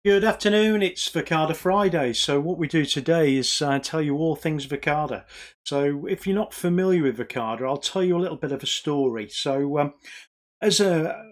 Good afternoon, it's Verkada Friday. So what we do today is tell you all things Verkada. So if you're not familiar with Verkada, I'll tell you a little bit of a story. As a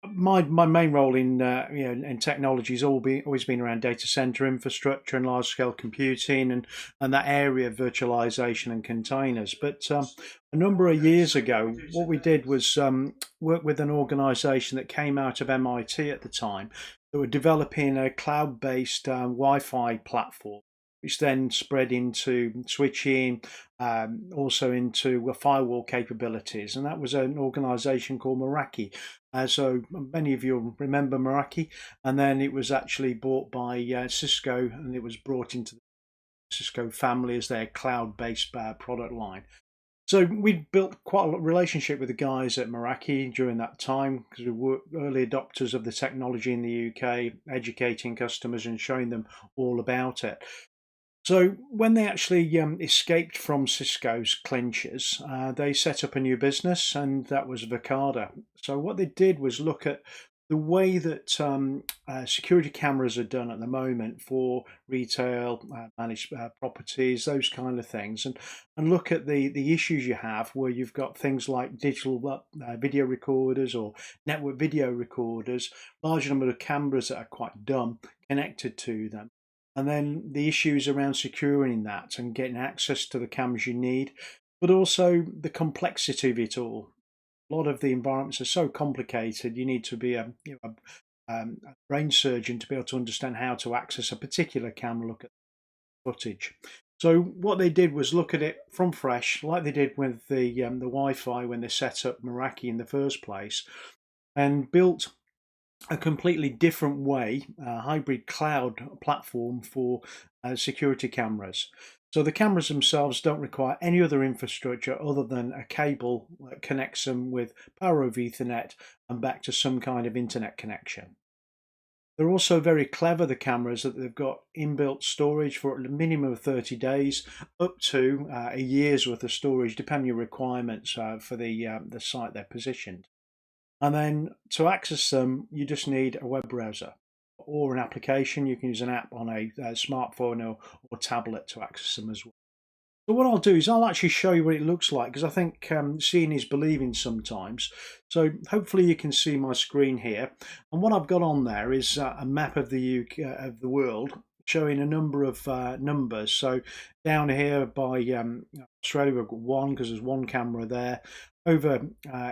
my main role in in technology has always been around data center infrastructure and large scale computing and that area of virtualization and containers. But a number of years ago, what we did was work with an organization that came out of MIT at the time that were developing a cloud based Wi-Fi platform, which then spread into switching, also into firewall capabilities, and that was an organization called Meraki. So many of you remember Meraki, and then it was actually bought by Cisco, and it was brought into the Cisco family as their cloud-based product line. So we built quite a relationship with the guys at Meraki during that time because we were early adopters of the technology in the UK, educating customers and showing them all about it. So when they actually escaped from Cisco's clinches, they set up a new business, and that was Verkada. So what they did was look at the way that security cameras are done at the moment for retail, managed properties, those kind of things, and look at the issues you have where you've got things like digital video recorders or network video recorders, large number of cameras that are quite dumb connected to them, and then the issues around securing that and getting access to the cameras you need, but also the complexity of it all. A lot of the environments are so complicated, you need to be a brain surgeon to be able to understand how to access a particular camera, look at footage. So what they did was look at it from fresh, like they did with the Wi-Fi when they set up Meraki in the first place, and built a completely different way, a hybrid cloud platform for security cameras. So the cameras themselves don't require any other infrastructure other than a cable that connects them with power over Ethernet and back to some kind of internet connection. They're also very clever, the cameras, that they've got inbuilt storage for a minimum of 30 days, up to a year's worth of storage, depending on your requirements for the site they're positioned. And then to access them, you just need a web browser or an application. You can use an app on a smartphone or tablet to access them as well. So what I'll do is I'll actually show you what it looks like, because I think seeing is believing sometimes. So hopefully you can see my screen here. And what I've got on there is a map of the UK, of the world, showing a number of numbers. So down here by Australia, we've got one because there's one camera there. Over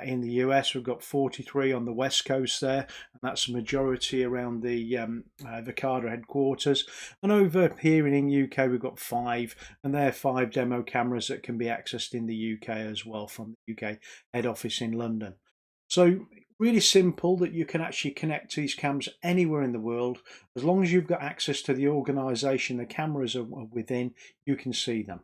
in the US, we've got 43 on the west coast there, and that's a majority around the Verkada headquarters. And over here in the UK, we've got 5, and they're 5 demo cameras that can be accessed in the UK as well from the UK head office in London. So really simple that you can actually connect these cameras anywhere in the world. As long as you've got access to the organisation the cameras are within, you can see them.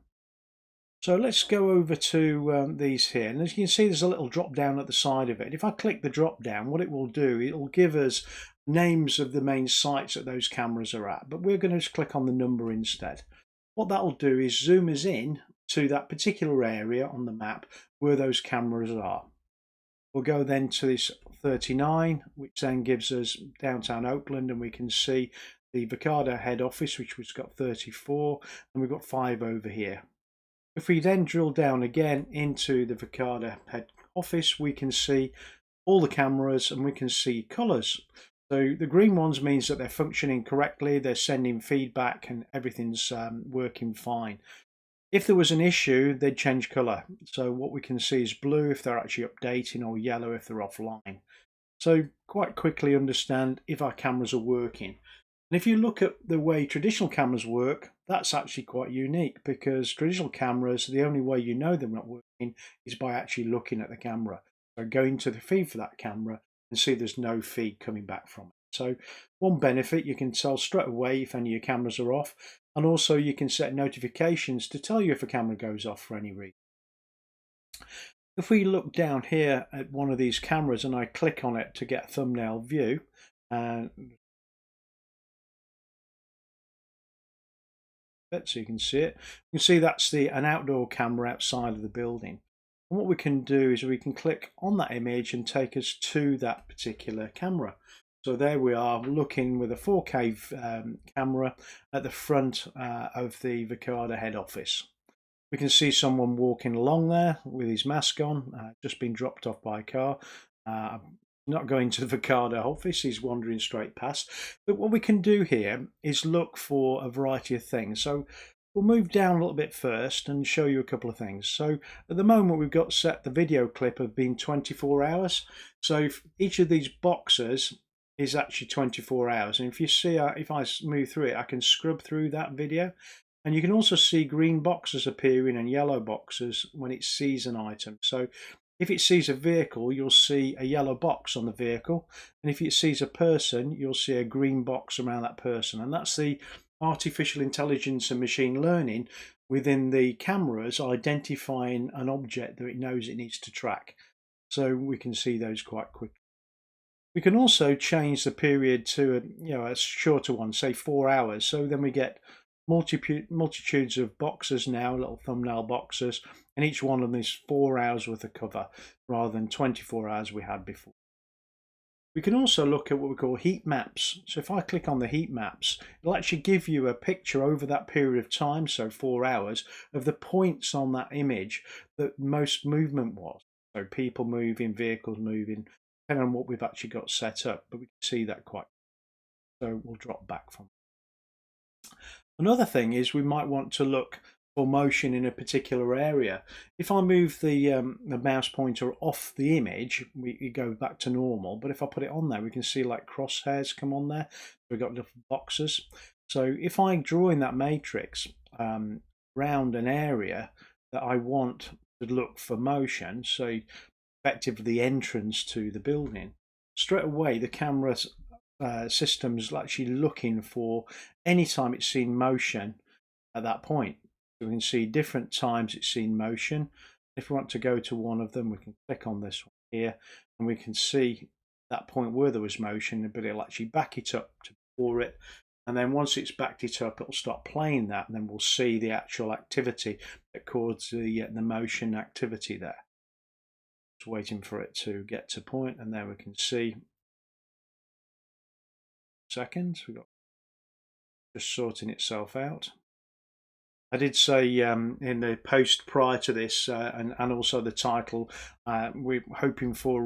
So let's go over to these here, and as you can see there's a little drop down at the side of it. If I click the drop down, what it will do, it will give us names of the main sites that those cameras are at, but we're going to just click on the number instead. What that will do is zoom us in to that particular area on the map where those cameras are. We'll go then to this 39, which then gives us downtown Oakland, and we can see the Verkada head office, which has got 34, and we've got 5 over here. If we then drill down again into the Verkada head office, we can see all the cameras and we can see colours. So the green ones means that they're functioning correctly, they're sending feedback and everything's working fine. If there was an issue, they'd change colour. So what we can see is blue if they're actually updating, or yellow if they're offline. So quite quickly understand if our cameras are working. And if you look at the way traditional cameras work, that's actually quite unique, because traditional cameras, the only way you know they're not working is by actually looking at the camera. So going to the feed for that camera and see there's no feed coming back from it. So one benefit, you can tell straight away if any of your cameras are off, and also you can set notifications to tell you if a camera goes off for any reason. If we look down here at one of these cameras and I click on it to get a thumbnail view, and so you can see it. You can see that's an outdoor camera outside of the building. And what we can do is we can click on that image and take us to that particular camera. So there we are looking with a 4K camera at the front of the Verkada head office. We can see someone walking along there with his mask on, just been dropped off by a car. Not going to the Verkada office, he's wandering straight past. But what we can do here is look for a variety of things. So we'll move down a little bit first and show you a couple of things. So at the moment we've got set the video clip of being 24 hours. So if each of these boxes is actually 24 hours. And if you see, if I move through it, I can scrub through that video. And you can also see green boxes appearing and yellow boxes when it sees an item. So if it sees a vehicle, you'll see a yellow box on the vehicle. And if it sees a person, you'll see a green box around that person. And that's the artificial intelligence and machine learning within the cameras identifying an object that it knows it needs to track. So we can see those quite quickly. We can also change the period to a shorter one, say 4 hours. So then we get multitudes of boxes now, little thumbnail boxes, and each one of them is 4 hours worth of cover rather than 24 hours we had before. We can also look at what we call heat maps. So if I click on the heat maps, it'll actually give you a picture over that period of time, so 4 hours, of the points on that image that most movement was. So people moving, vehicles moving, depending on what we've actually got set up, but we can see that quite. So we'll drop back from. Another thing is we might want to look for motion in a particular area. If I move the mouse pointer off the image, we go back to normal. But if I put it on there, we can see like crosshairs come on there. We've got little boxes. So if I draw in that matrix around an area that I want to look for motion, so effectively the entrance to the building, straight away the camera system's actually looking for any time it's seen motion at that point. So we can see different times it's seen motion. If we want to go to one of them, we can click on this one here and we can see that point where there was motion, but it'll actually back it up to before it. And then once it's backed it up, it'll stop playing that, and then we'll see the actual activity that caused the motion activity there. Just waiting for it to get to point, and there we can see seconds. We've got just sorting itself out. I did say in the post prior to this and also the title, we're hoping for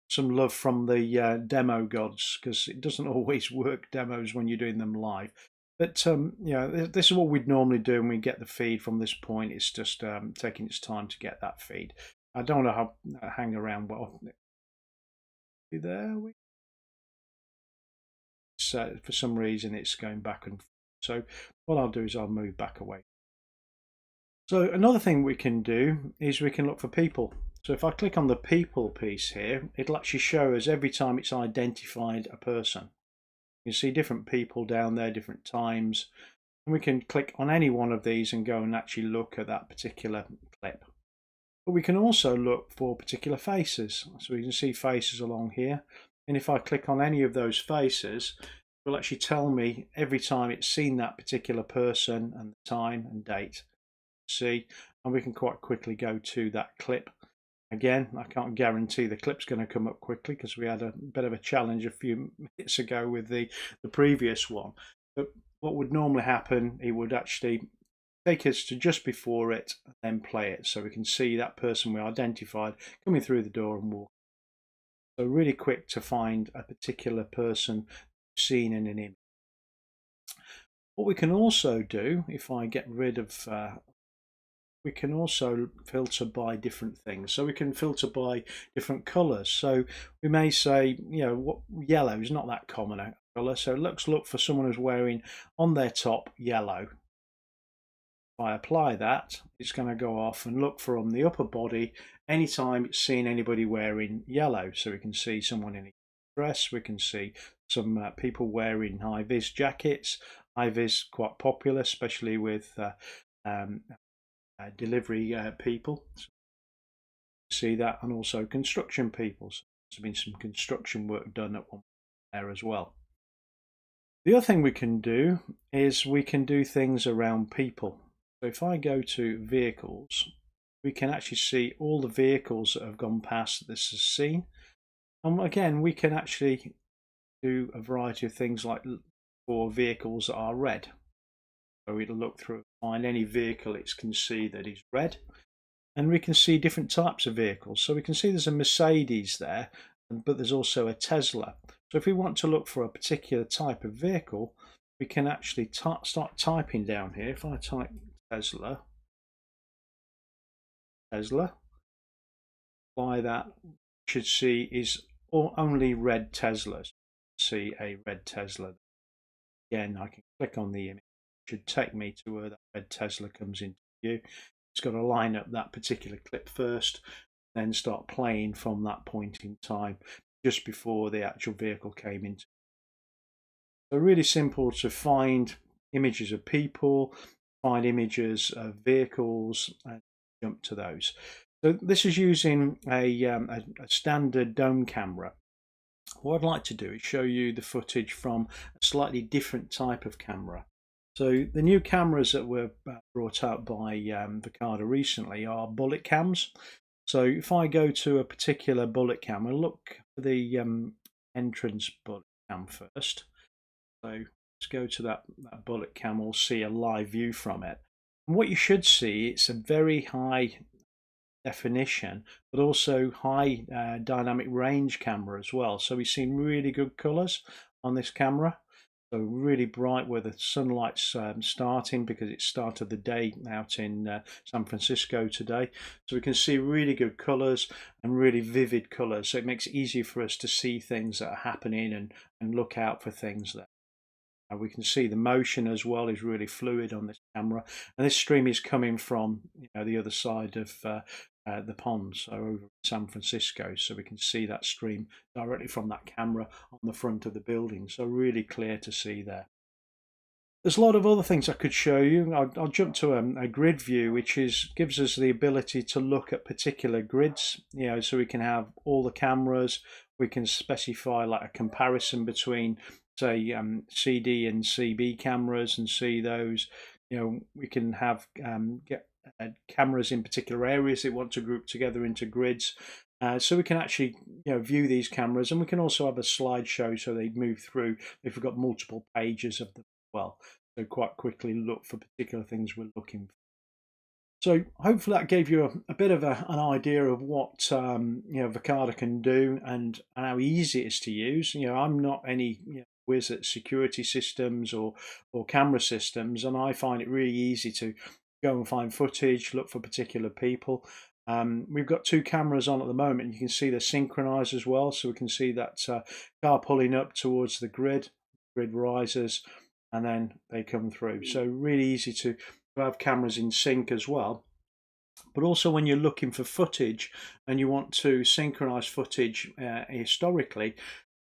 some love from the demo gods, because it doesn't always work demos when you're doing them live. But this is what we'd normally do when we get the feed from this point. It's just taking its time to get that feed. I don't know how hang around well. There we. So for some reason it's going back and forth. So what I'll do is I'll move back away. So another thing we can do is we can look for people. So if I click on the people piece here, it'll actually show us every time it's identified a person. You see different people down there, different times, and we can click on any one of these and go and actually look at that particular clip. But we can also look for particular faces. So we can see faces along here. And if I click on any of those faces, it will actually tell me every time it's seen that particular person and the time and date. See, and we can quite quickly go to that clip. Again, I can't guarantee the clip's going to come up quickly because we had a bit of a challenge a few minutes ago with the previous one. But what would normally happen, it would actually take us to just before it and then play it. So we can see that person we identified coming through the door and walk. So really quick to find a particular person seen in an image. What we can also do, if I get rid of, we can also filter by different things. So we can filter by different colours. So we may say, what yellow is not that common a colour. So let's look for someone who's wearing on their top yellow. If I apply that, it's going to go off and look from the upper body anytime it's seen anybody wearing yellow. So we can see someone in a dress, we can see some people wearing high-vis jackets. High-vis quite popular, especially with delivery people. So see that, and also construction people. So there's been some construction work done at one there as well. The other thing we can do is we can do things around people. So if I go to vehicles, we can actually see all the vehicles that have gone past this is seen. Again, we can actually do a variety of things like for vehicles that are red. So it'll look through, find any vehicle it can see that is red, and we can see different types of vehicles. So we can see there's a Mercedes there, but there's also a Tesla. So if we want to look for a particular type of vehicle, we can actually start typing down here. If I type Tesla, by that, should see is only red Teslas. See a red Tesla. Again, I can click on the image. It should take me to where that red Tesla comes into view. It's got to line up that particular clip first, then start playing from that point in time, just before the actual vehicle came into. So really simple to find images of people, find images of vehicles, and jump to those. So this is using a standard dome camera. What I'd like to do is show you the footage from a slightly different type of camera. So the new cameras that were brought out by Verkada recently are bullet cams. So if I go to a particular bullet cam, I'll look for the entrance bullet cam first. So let's go to that bullet cam, we'll see a live view from it. And what you should see, it's a very high definition, but also high dynamic range camera as well. So we've seen really good colours on this camera. So really bright where the sunlight's starting, because it started the day out in San Francisco today. So we can see really good colours and really vivid colours. So it makes it easier for us to see things that are happening and look out for things there. We can see the motion as well is really fluid on this camera, and this stream is coming from the other side of the pond, so over San Francisco, so we can see that stream directly from that camera on the front of the building, so really clear to see there. There's a lot of other things I could show you. I'll jump to a grid view, which gives us the ability to look at particular grids, so we can have all the cameras. We can specify like a comparison between, say, CD and CB cameras and see those. We can have get cameras in particular areas that want to group together into grids. So we can actually view these cameras, and we can also have a slideshow so they move through if we've got multiple pages of them as well. So quite quickly look for particular things we're looking for. So hopefully that gave you a bit of an idea of what Verkada can do and how easy it is to use. I'm not any whiz at security systems or camera systems, and I find it really easy to go and find footage, look for particular people. We've got two cameras on at the moment. You can see they're synchronized as well, so we can see that car pulling up towards the grid rises, and then they come through. So really easy to have cameras in sync as well. But also when you're looking for footage and you want to synchronize footage historically,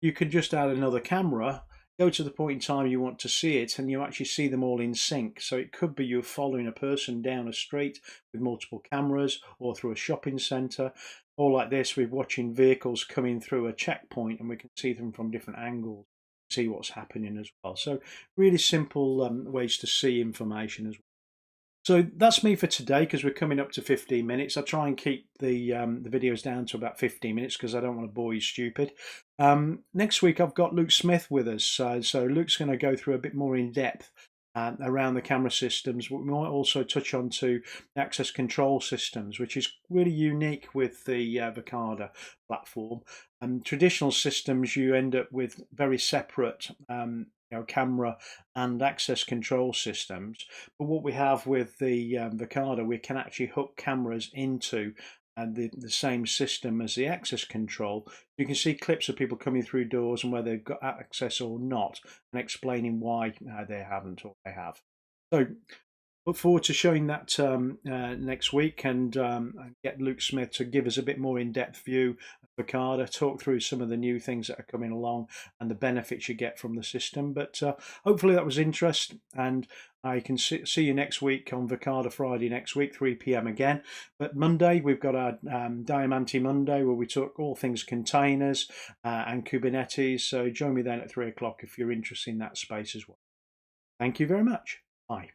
you could just add another camera, go to the point in time you want to see it, and you actually see them all in sync. So it could be you're following a person down a street with multiple cameras, or through a shopping centre, or like this, we're watching vehicles coming through a checkpoint and we can see them from different angles, see what's happening as well. So really simple ways to see information as well. So that's me for today, because we're coming up to 15 minutes. I try and keep the videos down to about 15 minutes because I don't want to bore you stupid. Next week I've got Luke Smith with us. So Luke's going to go through a bit more in depth around the camera systems. We might also touch on to access control systems, which is really unique with the Verkada platform. Traditional systems, you end up with very separate camera and access control systems. But what we have with the Verkada, we can actually hook cameras into the same system as the access control. You can see clips of people coming through doors and whether they've got access or not, and explaining why they haven't or they have. So look forward to showing that next week, and get Luke Smith to give us a bit more in-depth view of Verkada, talk through some of the new things that are coming along and the benefits you get from the system. But hopefully that was interest, and I can see you next week on Verkada Friday next week, 3 p.m. again. But Monday, we've got our Diamante Monday, where we talk all things containers and Kubernetes. So join me then at 3 o'clock if you're interested in that space as well. Thank you very much. Bye.